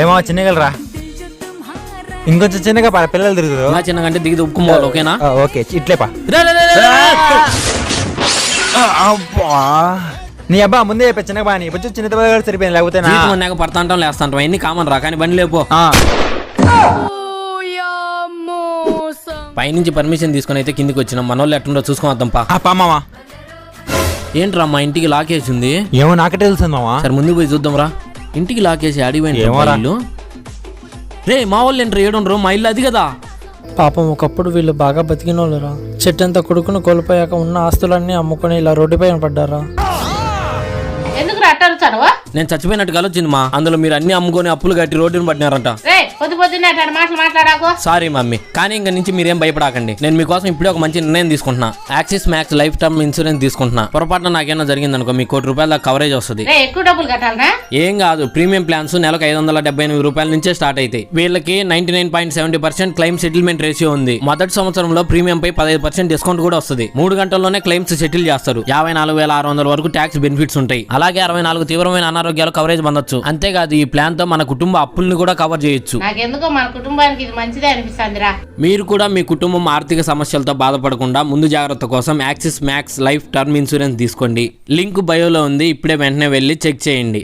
ఏమో చిన్నగలరా, ఇంకొంచెం చిన్నగా పిల్లలు తిరుగుతారు. నా చిన్నగంటే దిగి ఉప్పుకోవాలి. ఓకేనా? ఓకే, ఇట్లేపా. నీ అబ్బా ముందే చెప్పా చిన్నగా బాగా కొంచెం చిన్న పిల్లలు సరిపోయింది. లేకపోతే పడతాంటాం లేస్తాంటాం అన్ని కామన్ రా, కానీ బండి లేపో. పైనుంచి పర్మిషన్ తీసుకుని అయితే కిందికి వచ్చినాం. మన వాళ్ళు ఎట్లుండో చూసుకోవద్దాం పా. మామా ఏంట్రా మా ఇంటికి లాకేసింది? ఏమో నాకే తెలుసు మామా. సరే ముందు పోయి చూద్దాం రా. ఇంటికి లాకేసి అడిగిపోయింది. రే మా వాళ్ళు ఏంట్రా ఏడుండ్రు? మా ఇల్లు అది కదా. పాపం ఒకప్పుడు వీళ్ళు బాగా బతికిన వాళ్ళురా. చెట్టంత కొడుకును కోల్పోయాక ఉన్న ఆస్తులన్నీ అమ్ముకొని ఇలా రోడ్డుపైన పడ్డారా. నేను చచ్చిపోయినట్టుగా వచ్చింది మా. అందులో మీరు అన్ని అమ్ముకొని అప్పులు కట్టి రోడ్డును పట్టినారంట. సారీ మమ్మీ, కానీ ఇంక నుంచి మీరేం భయపడకండి. నేను మీకోసం ఇప్పుడే ఒక మంచి నిర్ణయం తీసుకుంటున్నా. Axis max life term insurance తీసుకుంటున్నా. పొరపాటున నాకేమైనా జరిగింది అనుకో మీకు ₹1,00,000 దాకా కవరేజ్ వస్తుంది. ఏం కాదు, ప్రీమియం ప్లాన్స్ నెలకు ₹578 నుంచే స్టార్ట్ అవుతాయి. వీళ్ళకి 99.70% క్లెయిమ్ సెటిల్మెంట్ రేషియో ఉంది. మొదటి సంవత్సరంలో ప్రీమియం పై 15% డిస్కౌంట్ కూడా వస్తుంది. 3 గంటల్లోనే క్లెయిమ్స్ సెటిల్ చేస్తారు. 54,600 వరకు ట్యాక్స్ బెనిఫిట్స్ ఉంటాయి. అలాగే 64 తీవ్రమైన అనారోగ్యాలు కవరేజ్ పొందొచ్చు. అంతేకాదు ఈ ప్లాన్ తో మన కుటుంబ అప్పుల్ని కూడా కవర్ చేయొచ్చు. నాకెందుకో మన కుటుంబానికి ఇది మంచిదే అనిపిస్తుందిరా. మీరు కూడా మీ కుటుంబం ఆర్థిక సమస్యలతో బాధపడకుండా ముందు జాగ్రత్త కోసం axis max life term insurance తీసుకోండి. లింక్ బయోలో ఉంది. ఇప్పుడే వెంటనే వెళ్ళి చెక్ చేయండి.